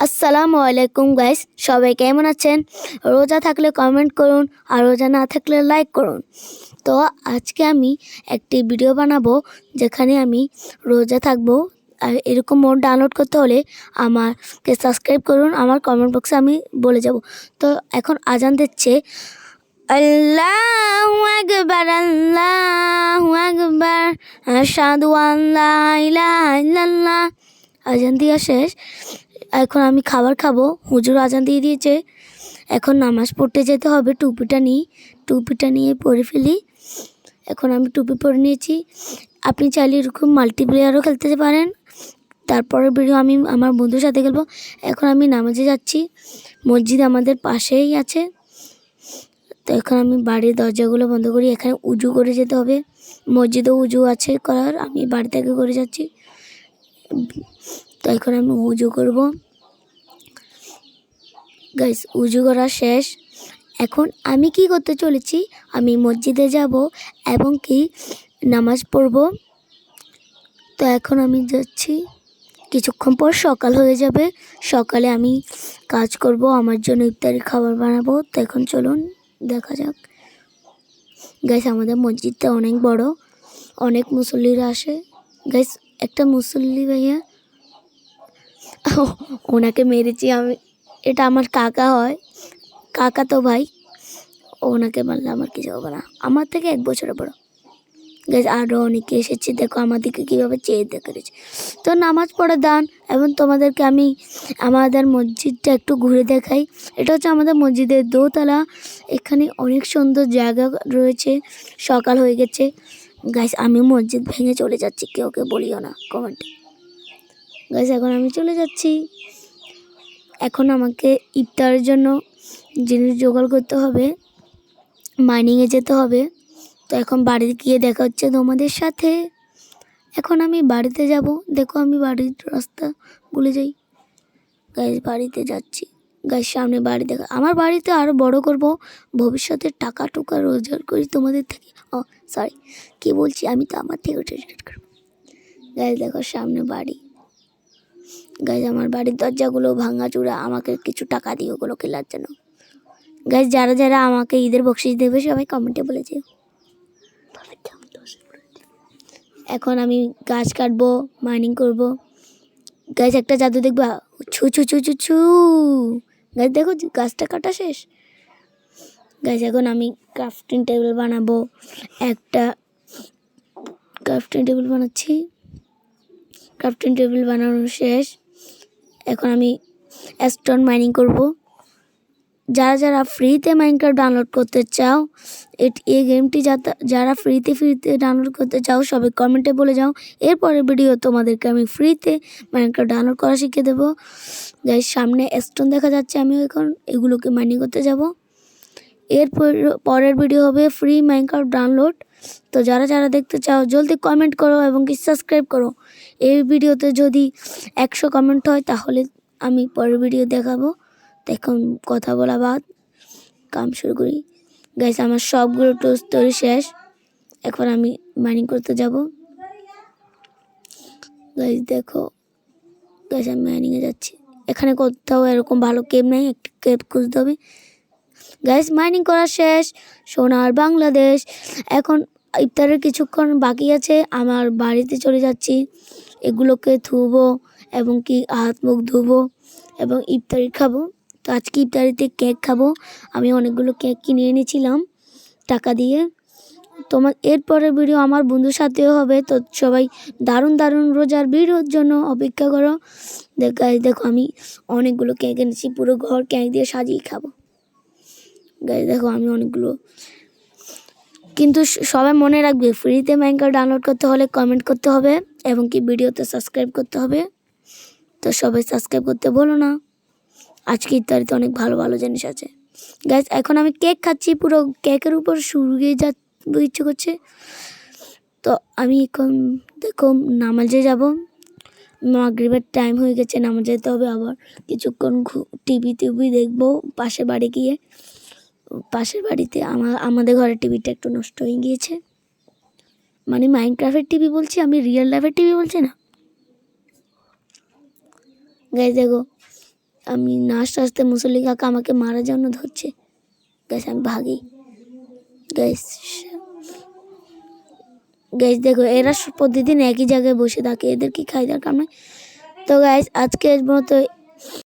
আসসালামু আলাইকুম গাইস, সবাই কেমন আছেন? রোজা থাকলে কমেন্ট করুন আর রোজা না থাকলে লাইক করুন। তো আজকে আমি একটি ভিডিও বানাবো যেখানে আমি রোজা থাকবো। আর এরকম মোড ডাউনলোড করতে হলে আমাকে সাবস্ক্রাইব করুন, আমার কমেন্ট বক্সে আমি বলে যাব। তো এখন আজান দিচ্ছে, আল্লাহু আকবার আল্লাহু আকবার আশহাদু আল্লা ইলাহা ইল্লাল্লাহ। আজান দেওয়া শেষ। এখন আমি খাবার খাবো। হুজুর আজান দিয়ে দিয়েছে, এখন নামাজ পড়তে যেতে হবে। টুপিটা নিয়ে পরে ফেলি। এখন আমি টুপি পরে নিয়েছি। আপনি চাইলে এরকম মাল্টিপ্লেয়ারও খেলতে পারেন। তারপরের ভিডিও আমি আমার বন্ধুর সাথে খেলবো। এখন আমি নামাজে যাচ্ছি, মসজিদ আমাদের পাশেই আছে। তো এখন আমি বাড়ির দরজাগুলো বন্ধ করি। এখানে উজু করে যেতে হবে, মসজিদেও উজু আছে করার, আমি বাড়ি থেকে করে যাচ্ছি। তো এখন আমি উজু করব। গাইস, উজু করা শেষ। এখন আমি কি করতে চলেছি, আমি মসজিদে যাব এবং কি নামাজ পড়ব। তো এখন আমি যাচ্ছি, কিছুক্ষণ পর সকাল হয়ে যাবে। সকালে আমি কাজ করব, আমার জন্য ইফতারি খাবার বানাবো। তো এখন চলুন দেখা যাক। গাইস, আমাদের মসজিদটা অনেক বড়, অনেক মুসল্লিরা আসে। গাইস, একটা মুসল্লি ভাইয়া, ওনাকে মেরেছি আমি। এটা আমার কাকা হয়, কাকা তো ভাই, ওনাকে মারলে আমার কিছু হবে না, আমার থেকে 1 বছরের বড়। গাইস, আরও অনেকে এসেছে, দেখো আমাদেরকে কীভাবে চেয়ে দেখেছে। তো নামাজ পড়ে দান এবং তোমাদেরকে আমি আমাদের মসজিদটা একটু ঘুরে দেখাই। এটা হচ্ছে আমাদের মসজিদের দোতলা। এখানে অনেক সুন্দর জায়গা রয়েছে। সকাল হয়ে গেছে। গাইস, আমি মসজিদ ভেঙে চলে যাচ্ছি, কেউ বলিও না কমেন্টে। গাইস, এখন আমি চলে যাচ্ছি। এখন আমাকে ইফতারের জন্য জিনিস জোগাড় করতে হবে, মাইনিংয়ে যেতে হবে। তো এখন বাড়ি গিয়ে দেখা হচ্ছে তোমাদের সাথে। এখন আমি বাড়িতে যাব। দেখো আমি বাড়ির রাস্তা ভুলে যাই। গাইস, বাড়িতে যাচ্ছি। গাইস, সামনে বাড়ি দেখা। আমার বাড়িতে আরও বড় করব, ভবিষ্যতে টাকা টুকা রোজগার করি তোমাদের থেকে। ও সরি, কী বলছি, আমি তো আমার থেকে রোজগার করবো। গাইস, দেখো সামনে বাড়ি। গাইস, আমার বাড়ির দরজাগুলো ভাঙাচুরা, আমাকে কিছু টাকা দিও ওগুলো কেনার জন্য। গাইস, যারা যারা আমাকে ঈদের বকশিস দেবে সবাই কমেন্টে বলে যেও। এখন আমি গাছ কাটবো, মাইনিং করব। গাছ, একটা জাদু দেখবা, ছু ছু ছু ছু ছু। গাছ, দেখো গাছটা কাটা শেষ। গাছ, এখন আমি ক্রাফটিং টেবিল বানাবো। একটা ক্রাফটিং টেবিল বানাচ্ছি। ক্রাফটিং টেবিল বানানো শেষ। এখন আমি স্টোন মাইনিং করব। যারা যারা ফ্রিতে মাইনক্রাফট ডাউনলোড করতে চাও, এই গেমটি যারা ফ্রিতে ডাউনলোড করতে চাও সবাই কমেন্টে বলে যাও। এরপরে ভিডিও তোমাদেরকে আমি ফ্রিতে মাইনক্রাফট ডাউনলোড করা শিখিয়ে দেবো। গাইস, সামনে স্টোন দেখা যাচ্ছে, আমি এখন এগুলোকে মাইনিং করতে যাব। পরের ভিডিও হবে ফ্রি মাইনক্রাফট ডাউনলোড। তো যারা যারা দেখতে চাও জলদি কমেন্ট করো এবং কি সাবস্ক্রাইব করো। এই ভিডিওতে যদি 100 কমেন্ট হয় তাহলে আমি পরের ভিডিও দেখাবো। এখন কথা বলা বাদ, কাম শুরু করি। গাইস, আমার সবগুলো স্টোরি শেষ। এখন আমি মাইনিং করতে যাব। গাইস দেখো, গাইস আমি মাইনিংয়ে যাচ্ছি। এখানে কোথাও এরকম ভালো কেপ নেই, একটা কেপ খুঁজতে হবে। গাইস, মাইনিং করা শেষ। সোনার বাংলাদেশ। এখন ইফতারের কিছুক্ষণ বাকি আছে, আমার বাড়িতে চলে যাচ্ছি। এগুলোকে ধুবো এবং কি হাত মুখ ধুবো এবং ইফতারি খাবো। তো আজকে ইফতারিতে কেক খাবো। আমি অনেকগুলো কেক কিনে এনেছিলাম টাকা দিয়ে। এরপরের ভিডিও আমার বন্ধুর সাথেও হবে। তো সবাই দারুণ দারুণ রোজার ভিডিওর জন্য অপেক্ষা করো। গাইস, দেখো আমি অনেকগুলো কেক এনেছি, পুরো ঘর কেক দিয়ে সাজিয়ে খাবো। গাইস, দেখো আমি অনেকগুলো, কিন্তু সবাই মনে রাখবে ফ্রিতে মাইনক্রাফট ডাউনলোড করতে হলে কমেন্ট করতে হবে এবং কি ভিডিওতে সাবস্ক্রাইব করতে হবে। তো সবাই সাবস্ক্রাইব করতে বলো না। আজকে ইফতারিতে অনেক ভালো ভালো জিনিস আছে। গাইস, এখন আমি কেক খাচ্ছি, পুরো কেকের উপর শুয়ে যাবো ইচ্ছে করছে। তো আমি এখন দেখো নামাজে যাব। মাগরিবের টাইম হয়ে গেছে, নামাজে যেতে হবে। আবার কিছুক্ষণ টিভি দেখবো পাশের বাড়ি গিয়ে। পাশের বাড়িতে আমাদের ঘরের টিভিটা একটু নষ্ট হয়ে গিয়েছে। মানে মাইনক্রাফটের টিভি বলছি, আমি রিয়েল লাইফের টিভি বলছি না। গাইস, দেখো আমি না আস্তে আস্তে মুসল্লি কাকা আমাকে মারার জন্য ধরছে। গ্যাস আমি ভাগি। গ্যাস গ্যাস দেখো এরা প্রতিদিন একই জায়গায় বসে থাকে, এদের কি খাই দরকার নয়। তো গাইস আজকের মতো